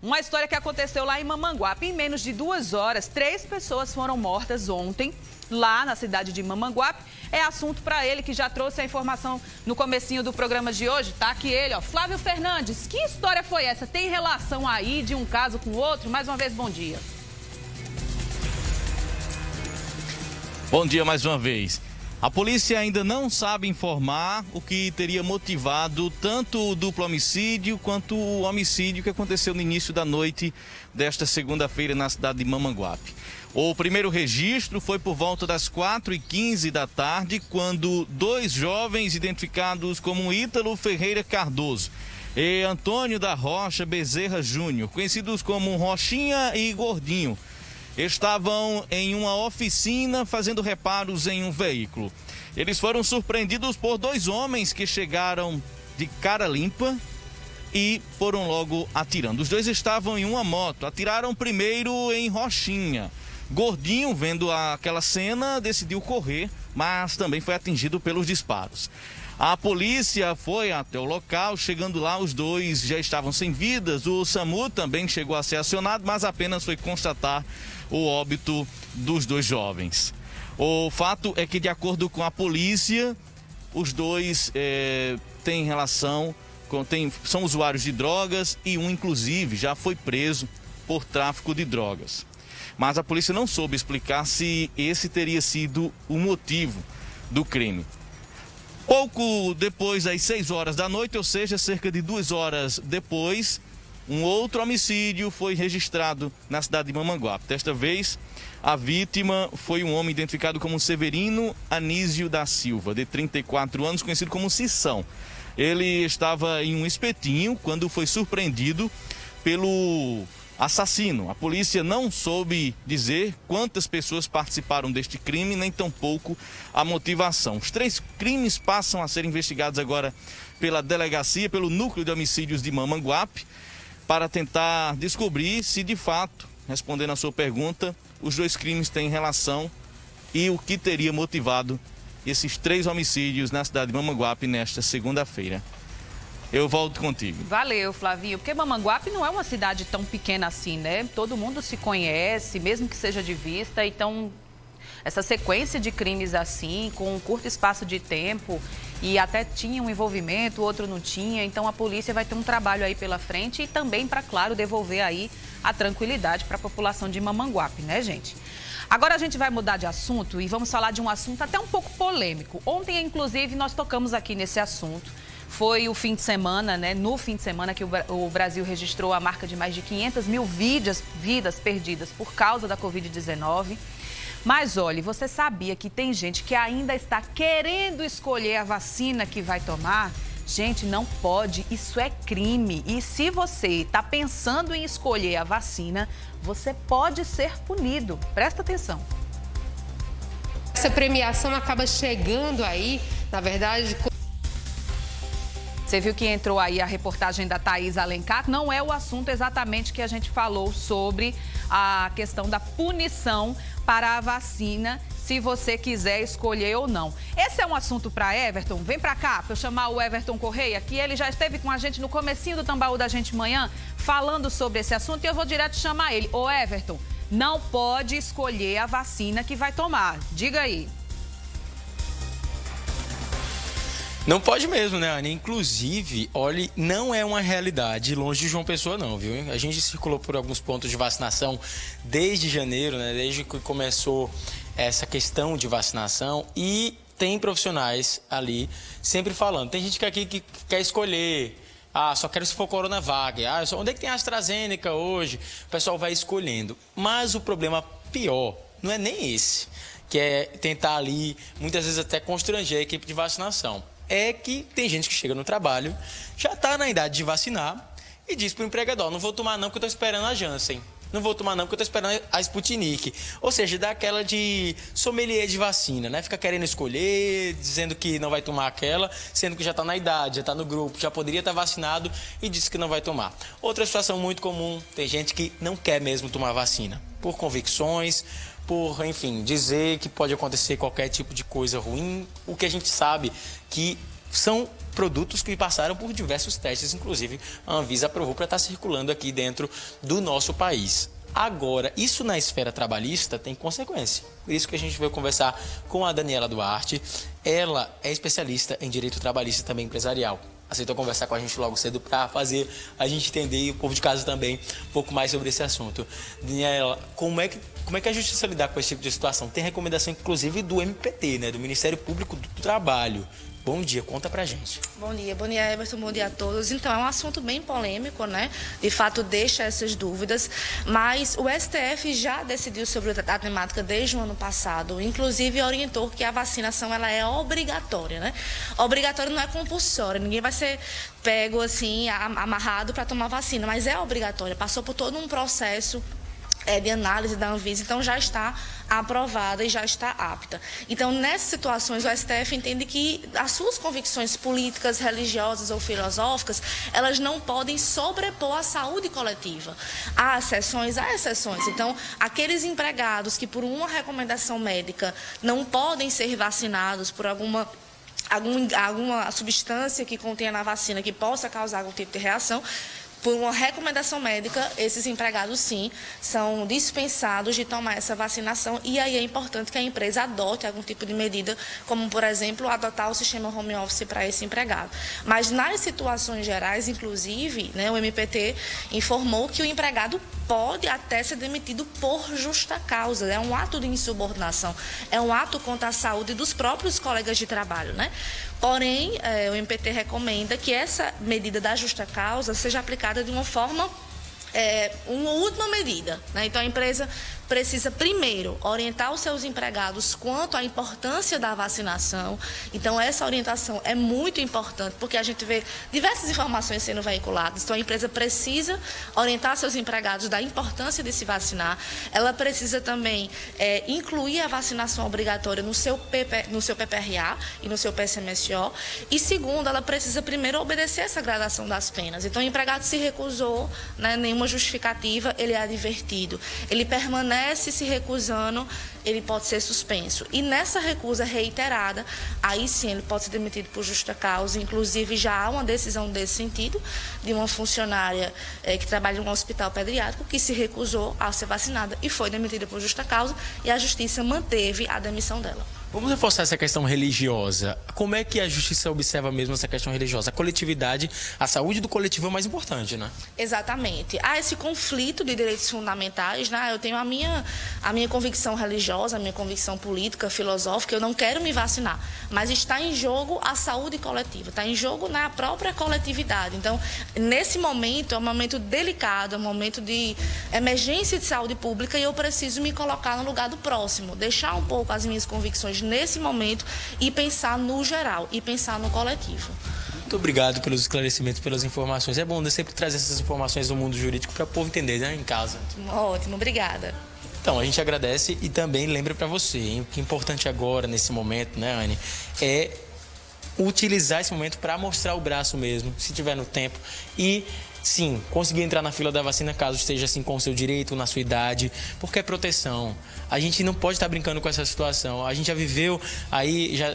Uma história que aconteceu lá em Mamanguape. Em menos de 2 horas, 3 pessoas foram mortas ontem, lá na cidade de Mamanguape. É assunto para ele, que já trouxe a informação no comecinho do programa de hoje. Tá aqui ele, ó, Flávio Fernandes. Que história foi essa? Tem relação aí de um caso com o outro? Mais uma vez, bom dia. Bom dia mais uma vez. A polícia ainda não sabe informar o que teria motivado tanto o duplo homicídio quanto o homicídio que aconteceu no início da noite desta segunda-feira na cidade de Mamanguape. O primeiro registro foi por volta das 4h15 da tarde, quando 2 jovens identificados como Ítalo Ferreira Cardoso e Antônio da Rocha Bezerra Júnior, conhecidos como Rochinha e Gordinho, estavam em uma oficina fazendo reparos em um veículo. Eles foram surpreendidos por 2 homens que chegaram de cara limpa e foram logo atirando. Os 2 estavam em uma moto, atiraram primeiro em Rochinha. Gordinho, vendo aquela cena, decidiu correr, mas também foi atingido pelos disparos. A polícia foi até o local, chegando lá os 2 já estavam sem vidas. O SAMU também chegou a ser acionado, mas apenas foi constatar o óbito dos 2 jovens. O fato é que, de acordo com a polícia, os 2 têm relação, são usuários de drogas e um, inclusive, já foi preso por tráfico de drogas. Mas a polícia não soube explicar se esse teria sido o motivo do crime. Pouco depois das 6 horas da noite, ou seja, cerca de 2 horas depois, um outro homicídio foi registrado na cidade de Mamanguape. Desta vez, a vítima foi um homem identificado como Severino Anísio da Silva, de 34 anos, conhecido como Cissão. Ele estava em um espetinho quando foi surpreendido pelo assassino. A polícia não soube dizer quantas pessoas participaram deste crime, nem tampouco a motivação. Os 3 crimes passam a ser investigados agora pela delegacia, pelo núcleo de homicídios de Mamanguape, para tentar descobrir se de fato, respondendo a sua pergunta, os 2 crimes têm relação e o que teria motivado esses 3 homicídios na cidade de Mamanguape nesta segunda-feira. Eu volto contigo. Valeu, Flavinho, porque Mamanguape não é uma cidade tão pequena assim, né? Todo mundo se conhece, mesmo que seja de vista, então essa sequência de crimes assim, com um curto espaço de tempo, e até tinha um envolvimento, o outro não tinha, então a polícia vai ter um trabalho aí pela frente e também para, claro, devolver aí a tranquilidade para a população de Mamanguape, né, gente? Agora a gente vai mudar de assunto e vamos falar de um assunto até um pouco polêmico. Ontem, inclusive, nós tocamos aqui nesse assunto. Foi o fim de semana, né? No fim de semana que o Brasil registrou a marca de mais de 500 mil vidas perdidas por causa da Covid-19. Mas, olha, você sabia que tem gente que ainda está querendo escolher a vacina que vai tomar? Gente, não pode, isso é crime. E se você está pensando em escolher a vacina, você pode ser punido. Presta atenção. Essa premiação acaba chegando aí, na verdade... Você viu que entrou aí a reportagem da Thaís Alencar? Não é o assunto exatamente que a gente falou sobre a questão da punição para a vacina, se você quiser escolher ou não. Esse é um assunto para Everton. Vem para cá para eu chamar o Everton Correia, que ele já esteve com a gente no comecinho do Tambaú da Gente Manhã, falando sobre esse assunto, e eu vou direto chamar ele. Ô, Everton, não pode escolher a vacina que vai tomar. Diga aí. Não pode mesmo, né, Anny? Inclusive, olha, não é uma realidade longe de João Pessoa, não, viu? A gente circulou por alguns pontos de vacinação desde janeiro, né? Desde que começou essa questão de vacinação, e tem profissionais ali sempre falando. Tem gente que quer escolher. Ah, só quero se for Coronavac. Ah, onde é que tem a AstraZeneca hoje? O pessoal vai escolhendo. Mas o problema pior não é nem esse, que é tentar ali, muitas vezes até constranger a equipe de vacinação. É que tem gente que chega no trabalho, já está na idade de vacinar e diz para o empregador: não vou tomar não porque eu estou esperando a Janssen. Não vou tomar não porque eu estou esperando a Sputnik. Ou seja, dá aquela de sommelier de vacina, né? Fica querendo escolher, dizendo que não vai tomar aquela, sendo que já está na idade, já está no grupo, já poderia estar vacinado e diz que não vai tomar. Outra situação muito comum, tem gente que não quer mesmo tomar vacina, por convicções, por, enfim, dizer que pode acontecer qualquer tipo de coisa ruim. O que a gente sabe que são produtos que passaram por diversos testes, inclusive a Anvisa aprovou para estar circulando aqui dentro do nosso país. Agora, isso na esfera trabalhista tem consequência. Por isso que a gente veio conversar com a Daniela Duarte. Ela é especialista em direito trabalhista e também empresarial. Aceitou conversar com a gente logo cedo para fazer a gente entender, e o povo de casa também, um pouco mais sobre esse assunto. Daniela, como é que a justiça lidar com esse tipo de situação? Tem recomendação, inclusive, do MPT, né, do Ministério Público do Trabalho. Bom dia, conta pra gente. Bom dia, Everton, bom dia a todos. Então, é um assunto bem polêmico, né? De fato, deixa essas dúvidas, mas o STF já decidiu sobre a temática desde o ano passado, inclusive orientou que a vacinação ela é obrigatória, né? Obrigatória não é compulsória, ninguém vai ser pego assim, amarrado para tomar vacina, mas é obrigatória, passou por todo um processo de análise da Anvisa, então já está aprovada e já está apta. Então, nessas situações, o STF entende que as suas convicções políticas, religiosas ou filosóficas, elas não podem sobrepor a saúde coletiva. Há exceções. Então, aqueles empregados que, por uma recomendação médica, não podem ser vacinados por alguma substância que contenha na vacina que possa causar algum tipo de reação, por uma recomendação médica, esses empregados, sim, são dispensados de tomar essa vacinação e aí é importante que a empresa adote algum tipo de medida, como, por exemplo, adotar o sistema home office para esse empregado. Mas nas situações gerais, inclusive, né, o MPT informou que o empregado pode até ser demitido por justa causa. É um ato de insubordinação, é um ato contra a saúde dos próprios colegas de trabalho, né? Porém, o MPT recomenda que essa medida da justa causa seja aplicada de uma forma, uma última medida, né? Então, a empresa precisa, primeiro, orientar os seus empregados quanto à importância da vacinação. Então, essa orientação é muito importante, porque a gente vê diversas informações sendo veiculadas. Então, a empresa precisa orientar seus empregados da importância de se vacinar. Ela precisa também incluir a vacinação obrigatória no seu PPRA e no seu PSMSO. E, segundo, ela precisa, primeiro, obedecer essa gradação das penas. Então, o empregado se recusou, né, nenhuma justificativa, ele é advertido. Ele permanece se recusando, ele pode ser suspenso. E nessa recusa reiterada, aí sim ele pode ser demitido por justa causa. Inclusive, já há uma decisão desse sentido, de uma funcionária que trabalha em um hospital pediátrico que se recusou a ser vacinada e foi demitida por justa causa e a justiça manteve a demissão dela. Vamos reforçar essa questão religiosa. Como é que a justiça observa mesmo essa questão religiosa? A coletividade, a saúde do coletivo é mais importante, né? Exatamente. Há esse conflito de direitos fundamentais, né? Eu tenho a minha convicção religiosa, a minha convicção política, filosófica, eu não quero me vacinar, mas está em jogo a saúde coletiva, está em jogo na própria coletividade. Então, nesse momento, é um momento delicado, é um momento de emergência de saúde pública e eu preciso me colocar no lugar do próximo, deixar um pouco as minhas convicções nesse momento e pensar no geral, e pensar no coletivo. Muito obrigado pelos esclarecimentos, pelas informações. É bom sempre trazer essas informações do mundo jurídico para o povo entender, né, em casa. Ótimo, obrigada. Então, a gente agradece e também lembra para você, hein, o que é importante agora, nesse momento, né, Anne, é utilizar esse momento para mostrar o braço mesmo, se tiver no tempo, e sim, conseguir entrar na fila da vacina caso esteja assim com o seu direito, na sua idade, porque é proteção. A gente não pode estar brincando com essa situação. A gente já viveu aí, já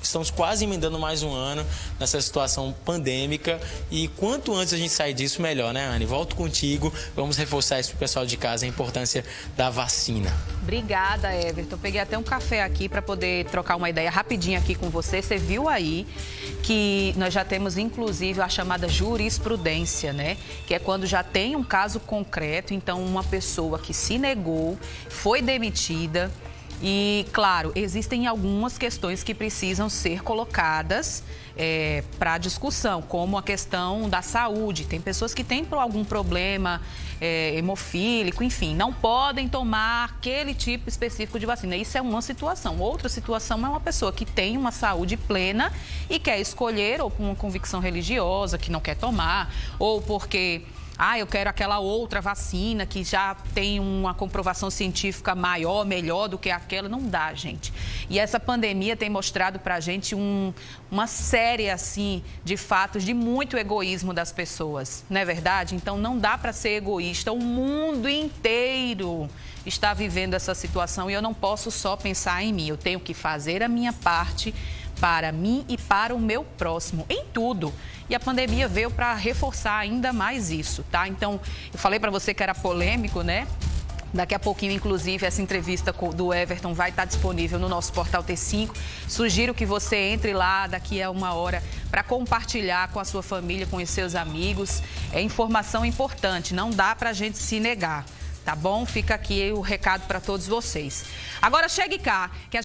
estamos quase emendando mais um ano nessa situação pandêmica e quanto antes a gente sair disso, melhor, né, Anne? Volto contigo, vamos reforçar isso para o pessoal de casa, a importância da vacina. Obrigada, Everton. Peguei até um café aqui para poder trocar uma ideia rapidinho aqui com você. Você viu aí que nós já temos, inclusive, a chamada jurisprudência, né? Que é quando já tem um caso concreto, então uma pessoa que se negou, foi demitida e, claro, existem algumas questões que precisam ser colocadas para discussão, como a questão da saúde. Tem pessoas que têm algum problema hemofílico, enfim, não podem tomar aquele tipo específico de vacina. Isso é uma situação. Outra situação é uma pessoa que tem uma saúde plena e quer escolher, ou por uma convicção religiosa, que não quer tomar, ou porque eu quero aquela outra vacina que já tem uma comprovação científica maior, melhor do que aquela. Não dá, gente. E essa pandemia tem mostrado pra gente uma série, assim, de fatos de muito egoísmo das pessoas, não é verdade? Então, não dá para ser egoísta. O mundo inteiro está vivendo essa situação e eu não posso só pensar em mim. Eu tenho que fazer a minha parte para mim e para o meu próximo, em tudo. E a pandemia veio para reforçar ainda mais isso, tá? Então, eu falei para você que era polêmico, né? Daqui a pouquinho, inclusive, essa entrevista do Everton vai estar disponível no nosso portal T5. Sugiro que você entre lá daqui a uma hora para compartilhar com a sua família, com os seus amigos. É informação importante, não dá para a gente se negar, tá bom? Fica aqui o recado para todos vocês. Agora, chegue cá, que a